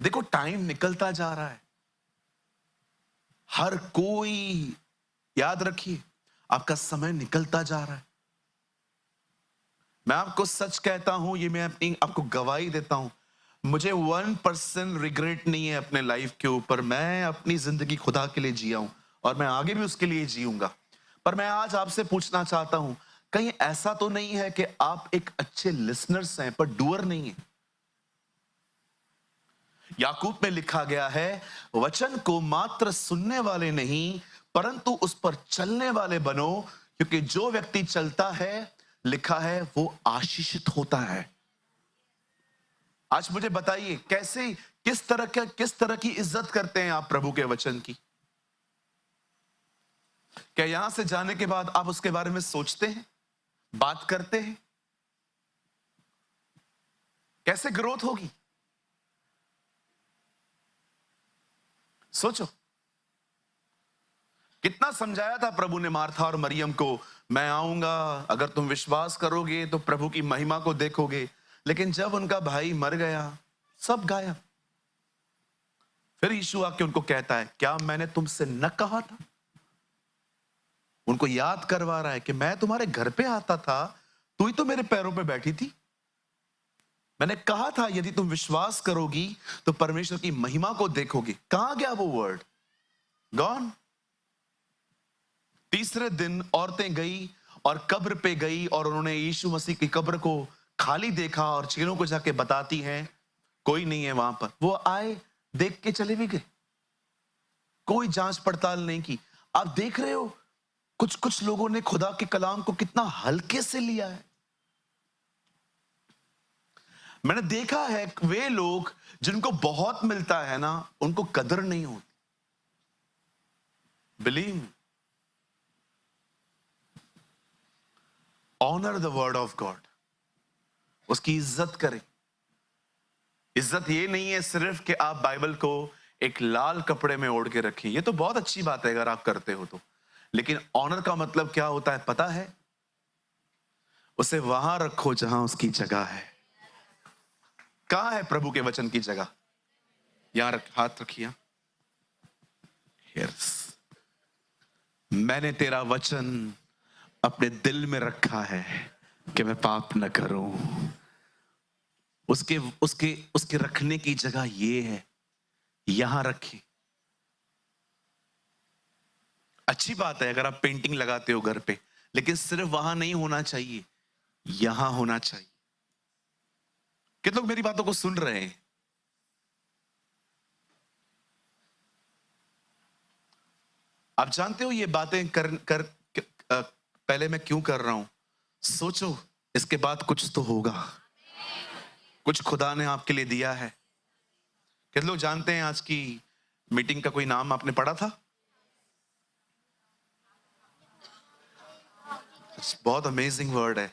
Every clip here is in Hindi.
देखो टाइम निकलता जा रहा है। हर कोई, याद रखिए, आपका समय निकलता जा रहा है। मैं आपको सच कहता हूं, ये मैं अपनी आपको गवाही देता हूं। मुझे 1% रिग्रेट नहीं है अपने लाइफ के ऊपर। मैं अपनी जिंदगी खुदा के लिए जिया हूं और मैं आगे भी उसके लिए जीऊंगा। पर मैं आज आपसे पूछना चाहता हूं, कहीं ऐसा तो नहीं है कि आप एक अच्छे लिसनर्स हैं पर डूअर नहीं है? याकूब में लिखा गया है, वचन को मात्र सुनने वाले नहीं परंतु उस पर चलने वाले बनो, क्योंकि जो व्यक्ति चलता है, लिखा है, वो आशीषित होता है। आज मुझे बताइए, कैसे, किस तरह की इज्जत करते हैं आप प्रभु के वचन की? क्या यहां से जाने के बाद आप उसके बारे में सोचते हैं, बात करते हैं? कैसे ग्रोथ होगी? सोचो। कितना समझाया था प्रभु ने मार्था और मरियम को, मैं आऊंगा, अगर तुम विश्वास करोगे तो प्रभु की महिमा को देखोगे। लेकिन जब उनका भाई मर गया, सब गायब। फिर यीशु आके उनको कहता है, क्या मैंने तुमसे न कहा था? उनको याद करवा रहा है कि मैं तुम्हारे घर पे आता था, तू ही तो मेरे पैरों पे बैठी थी। मैंने कहा था यदि तुम विश्वास करोगी तो परमेश्वर की महिमा को देखोगे। कहां गया वो वर्ड? गॉन। तीसरे दिन औरतें गई और कब्र पे गई और उन्होंने यीशु मसीह की कब्र को खाली देखा और चेलों को जाके बताती हैं, कोई नहीं है वहां पर। वो आए, देख के चले भी गए, कोई जांच पड़ताल नहीं की। आप देख रहे हो, कुछ कुछ लोगों ने खुदा के कलाम को कितना हल्के से लिया है। मैंने देखा है वे लोग जिनको बहुत मिलता है ना, उनको कदर नहीं होती। Believe, honour the word of God, उसकी इज्जत करें। इज्जत ये नहीं है सिर्फ कि आप बाइबल को एक लाल कपड़े में ओढ़ के रखें, ये तो बहुत अच्छी बात है अगर आप करते हो तो। लेकिन ऑनर का मतलब क्या होता है पता है? उसे वहां रखो जहां उसकी जगह है। कहां है प्रभु के वचन की जगह? यहां रख, हाथ रखिए। यस, मैंने तेरा वचन अपने दिल में रखा है कि मैं पाप न करूं। उसके उसके उसके रखने की जगह ये है, यहां रखें। अच्छी बात है अगर आप पेंटिंग लगाते हो घर पे, लेकिन सिर्फ वहां नहीं होना चाहिए, यहां होना चाहिए। कितने लोग मेरी बातों को सुन रहे हैं? आप जानते हो ये बातें पहले मैं क्यों कर रहा हूं? सोचो, इसके बाद कुछ तो होगा, कुछ खुदा ने आपके लिए दिया है। कितने लोग जानते हैं आज की मीटिंग का कोई नाम आपने पढ़ा था? बहुत अमेजिंग वर्ड है,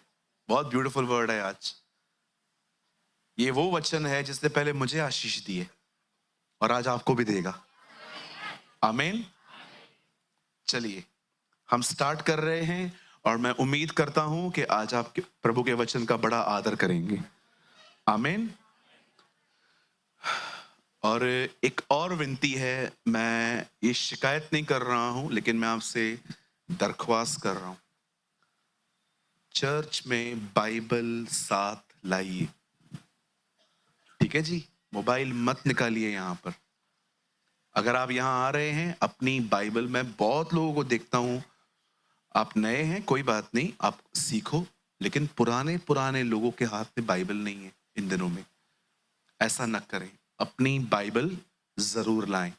बहुत ब्यूटीफुल वर्ड है। आज ये वो वचन है जिसने पहले मुझे आशीष दी है और आज आपको भी देगा। आमीन। चलिए हम स्टार्ट कर रहे हैं और मैं उम्मीद करता हूं कि आज आप प्रभु के वचन का बड़ा आदर करेंगे। आमीन। और एक और विनती है, मैं ये शिकायत नहीं कर रहा हूं लेकिन मैं आपसे दरख्वास्त कर रहा हूं, चर्च में बाइबल साथ लाइए। ठीक है जी, मोबाइल मत निकालिए यहां पर। अगर आप यहां आ रहे हैं अपनी बाइबल, मैं बहुत लोगों को देखता हूं, आप नए हैं कोई बात नहीं, आप सीखो, लेकिन पुराने पुराने लोगों के हाथ में बाइबल नहीं है इन दिनों में। ऐसा न करें, अपनी बाइबल जरूर लाएं।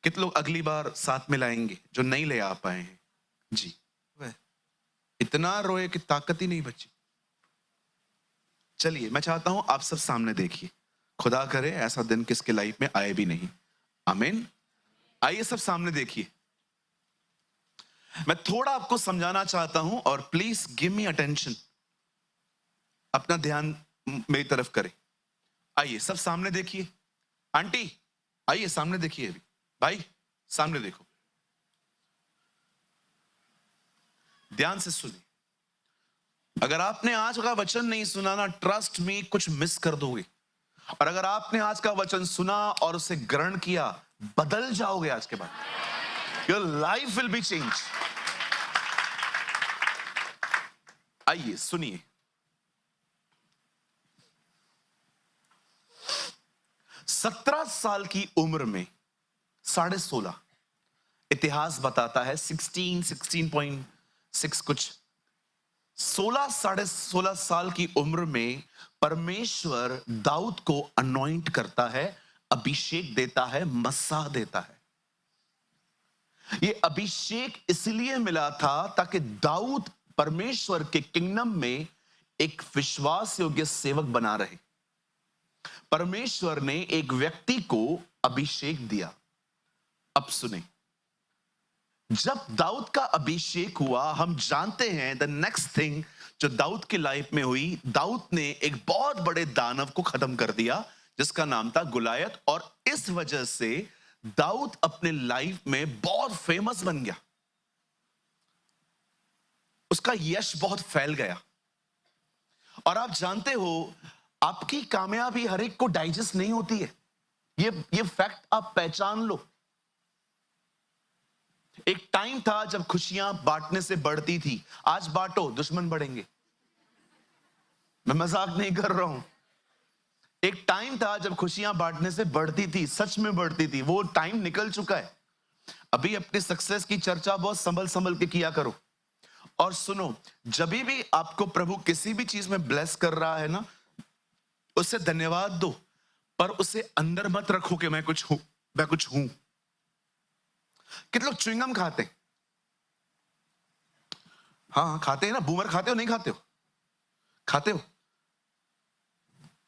कितने लोग अगली बार साथ में लाएंगे जो नहीं ले आ पाए हैं? जी, वह इतना रोए कि ताकत ही नहीं बची। चलिए मैं चाहता हूं आप सब सामने देखिए, खुदा करे ऐसा दिन किसके लाइफ में आए भी नहीं। आमीन। आइए सब सामने देखिए। मैं थोड़ा आपको समझाना चाहता हूं और प्लीज गिव मी अटेंशन, अपना ध्यान मेरी तरफ करें। आइए सब सामने देखिए। आंटी आइए सामने देखिए, अभी भाई सामने देखो, ध्यान से सुनिए। अगर आपने आज का वचन नहीं सुना ना, ट्रस्ट मी, कुछ मिस कर दोगे। और अगर आपने आज का वचन सुना और उसे ग्रहण किया, बदल जाओगे आज के बाद. Your life will be change. आइए सुनिए. सत्रह साल की उम्र में 16.5, इतिहास बताता है 16.6 कुछ, 16 साल की उम्र में परमेश्वर दाऊद को अनॉइंट करता है, अभिषेक देता है, मस्सा देता है. ये अभिषेक इसलिए मिला था ताकि दाऊद परमेश्वर के किंगडम में एक विश्वास योग्य सेवक बना रहे. परमेश्वर ने एक व्यक्ति को अभिषेक दिया. अब सुने, जब दाऊद का अभिषेक हुआ, हम जानते हैं द नेक्स्ट थिंग जो दाऊद की लाइफ में हुई, दाऊद ने एक बहुत बड़े दानव को खत्म कर दिया जिसका नाम था गुलायत. और इस वजह से दाऊद अपने लाइफ में बहुत फेमस बन गया. उसका यश बहुत फैल गया. और आप जानते हो, आपकी कामयाबी हर एक को डाइजेस्ट नहीं होती है. ये फैक्ट आप पहचान लो. एक टाइम था जब खुशियां बांटने से बढ़ती थी. आज बांटो, दुश्मन बढ़ेंगे. मैं मजाक नहीं कर रहा हूं. एक टाइम था जब खुशियां बांटने से बढ़ती थी, सच में बढ़ती थी. वो टाइम निकल चुका है. अभी अपनी सक्सेस की चर्चा बहुत संभल संभल के किया करो. और सुनो, जब भी आपको प्रभु किसी भी चीज में ब्लेस कर रहा है ना, उसे धन्यवाद दो, पर उसे अंदर मत रखो कि मैं कुछ हूं. कितने लोग च्युइंगम खाते? हाँ खाते हैं ना. बूमर खाते हो नहीं खाते हो? खाते हो?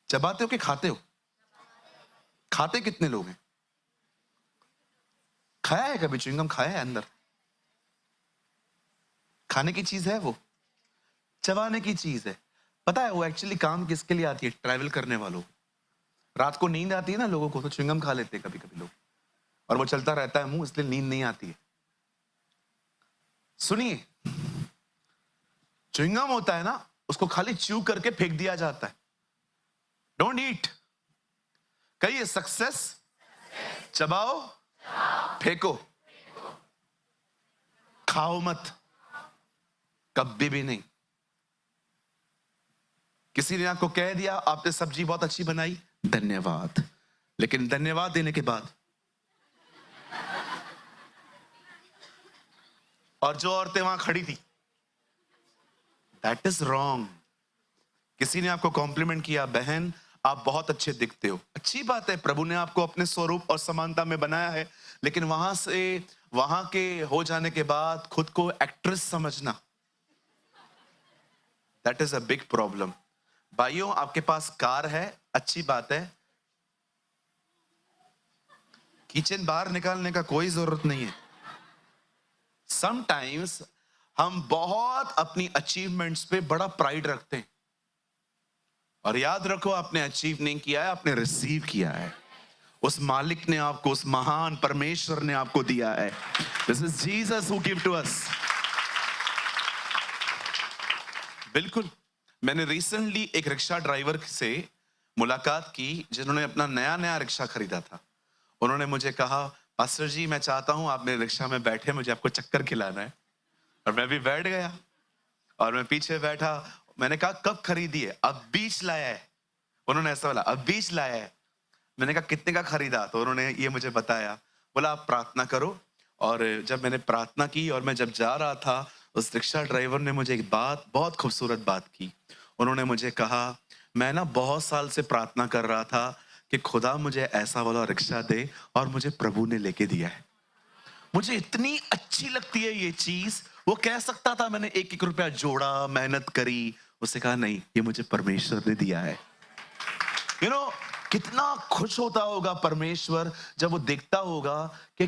चबाते हो कि खाते हो? खाते कितने लोग हैं? खाया है कभी च्युइंगम? खाया है अंदर? खाने की चीज है वो, चबाने की चीज है. पता है वो एक्चुअली काम किसके लिए आती है? ट्रैवल करने वालों. रात को नींद आती है ना लोगों को, तो च्युइंगम खा लेते हैं कभी कभी लोग, और वो चलता रहता है मुंह, इसलिए नींद नहीं आती है. सुनिए, च्युइंगम होता है ना, उसको खाली च्यू करके फेंक दिया जाता है. Don't eat. कहिए सक्सेस, चबाओ, फेंको, खाओ मत, कभी भी नहीं. किसी ने आपको कह दिया आपने सब्जी बहुत अच्छी बनाई, धन्यवाद, लेकिन धन्यवाद देने के बाद. और जो औरतें वहां खड़ी थी, दैट इज रॉन्ग. किसी ने आपको कॉम्प्लीमेंट किया, बहन आप बहुत अच्छे दिखते हो, अच्छी बात है, प्रभु ने आपको अपने स्वरूप और समानता में बनाया है, लेकिन वहां के हो जाने के बाद खुद को एक्ट्रेस समझना, that is a big problem. भाइयों, आपके पास कार है, अच्छी बात है, किचन बाहर निकालने का कोई जरूरत नहीं है. समटाइम्स हम बहुत अपनी अचीवमेंट्स पे बड़ा प्राइड रखते हैं, और याद रखो आपने अचीव नहीं किया है, आपने रिसीव किया है. उस मालिक ने आपको, उस महान परमेश्वर ने आपको दिया है. This is Jesus who give to us. बिल्कुल. मैंने रिसेंटली एक रिक्शा ड्राइवर से मुलाकात की जिन्होंने अपना नया नया रिक्शा खरीदा था. उन्होंने मुझे कहा, पास्टर जी मैं चाहता हूं आप मेरे रिक्शा में बैठे, मुझे आपको चक्कर खिलाना है. और मैं भी बैठ गया और मैं पीछे बैठा. मैंने कहा कब खरीदी है? अब बीच लाया है. उन्होंने ऐसा बोला, अब बीच लाया है. मैंने कहा कितने का खरीदा? तो उन्होंने ये मुझे बताया. बोला आप प्रार्थना करो. और जब मैंने प्रार्थना की और मैं जब जा रहा था, उस रिक्शा ड्राइवर ने मुझे एक बात, बहुत खूबसूरत बात की. उन्होंने मुझे कहा, मैं ना बहुत साल से प्रार्थना कर रहा था कि खुदा मुझे ऐसा वाला रिक्शा दे, और मुझे प्रभु ने लेके दिया है. मुझे इतनी अच्छी लगती है ये चीज. वो कह सकता था मैंने एक एक रुपया जोड़ा, मेहनत करी. उसने कहा नहीं, ये मुझे परमेश्वर ने दिया है. यू नो, कितना खुश होता होगा परमेश्वर जब वो देखता होगा कि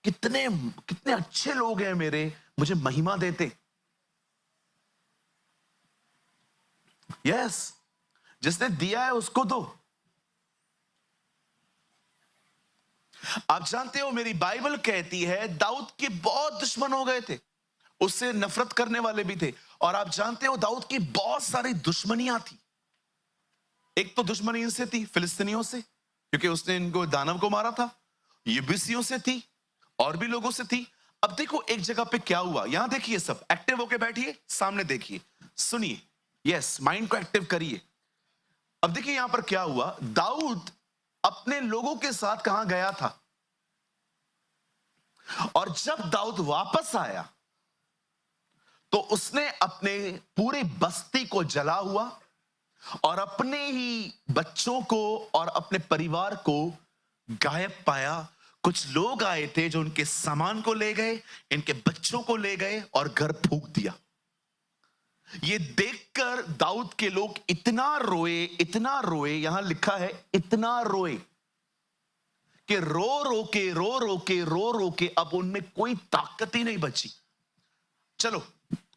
कितने कितने अच्छे लोग हैं मेरे, मुझे महिमा देते. यस, जिसने दिया है उसको दो. आप जानते हो मेरी बाइबल कहती है दाऊद के बहुत दुश्मन हो गए थे, उससे नफरत करने वाले भी थे. और आप जानते हो दाऊद की बहुत सारी दुश्मनियां थी. एक तो दुश्मनी इनसे थी, फिलिस्तीनियों से, क्योंकि उसने इनको दानव को मारा था। यबूसियों से थी, और भी लोगों से थी। अब देखो एक जगह पे क्या हुआ, यहां देखिए, सब एक्टिव होके बैठिए, सामने देखिए, सुनिए, यस, माइंड को एक्टिव करिए। अब देखिए यहां पर क्या हुआ। दाऊद अपने लोगों के साथ कहां गया था, और जब दाऊद वापस आया तो उसने अपने पूरी बस्ती को जला हुआ और अपने ही बच्चों को और अपने परिवार को गायब पाया। कुछ लोग आए थे जो उनके सामान को ले गए, इनके बच्चों को ले गए और घर फूंक दिया। ये देखकर दाऊद के लोग इतना रोए, यहां लिखा है इतना रोए कि रो रो के अब उनमें कोई ताकत ही नहीं बची। चलो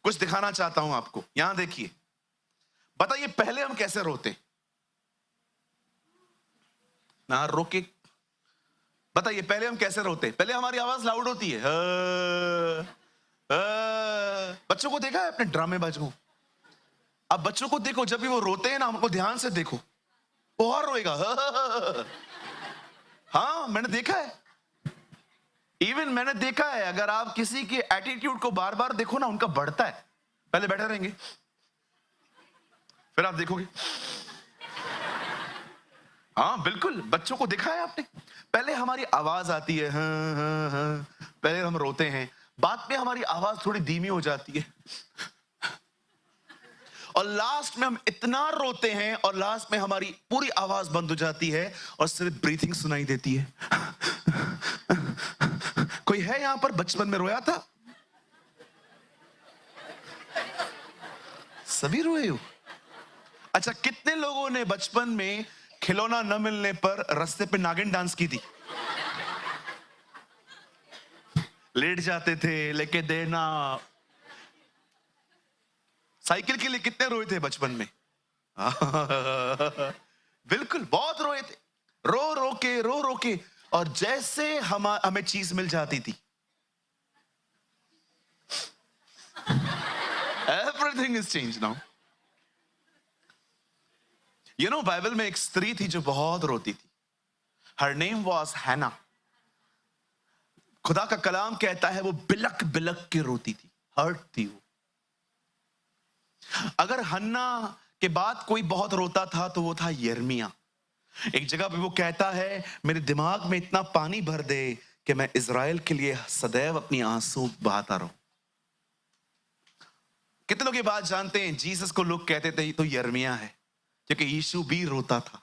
कुछ दिखाना चाहता हूं आपको, यहां देखिए। बताइए पहले हम कैसे रोते ना, रोके, बताइए पहले हम कैसे रोते। पहले हमारी आवाज लाउड होती है, बच्चों को देखा है अपने ड्रामेबाज को? अब बच्चों को देखो, जब भी वो रोते हैं ना, हमको ध्यान से देखो, वो और रोएगा। हाँ मैंने देखा है, इवन मैंने देखा है, अगर आप किसी के एटीट्यूड को बार बार देखो ना, उनका बढ़ता है। पहले बैठे रहेंगे, फिर आप देखोगे। हाँ बिल्कुल, बच्चों को देखा है आपने, पहले हमारी आवाज आती है, हाँ, हाँ, हाँ, पहले हम रोते हैं, बाद में हमारी आवाज थोड़ी धीमी हो जाती है, और लास्ट में हम इतना रोते हैं और लास्ट में हमारी पूरी आवाज बंद हो जाती है और सिर्फ ब्रीथिंग सुनाई देती है। कोई है यहां पर बचपन में रोया था? सभी रोए हो? अच्छा, कितने लोगों ने बचपन में खिलौना न मिलने पर रास्ते पे नागिन डांस की थी? लेट जाते थे, लेके देना। साइकिल के लिए कितने रोए थे बचपन में? बिल्कुल, बहुत रोए थे, रो रो के, और जैसे हमें चीज मिल जाती थी, everything is change now. You know, Bible में एक स्त्री थी जो बहुत रोती थी। हर नेम वॉज हैना। खुदा का कलाम कहता है वो बिलक बिलक के रोती थी, हर्ट थी वो। अगर हन्ना के बाद कोई बहुत रोता था तो वो था यिर्मयाह। एक जगह पे वो कहता है, मेरे दिमाग में इतना पानी भर दे कि मैं इज़राइल के लिए सदैव अपनी आंसू बहाता रहूं। कितने लोग ये बात जानते हैं, जीसस को लोग कहते थे तो यिर्मयाह है, क्योंकि यीशु भी रोता था।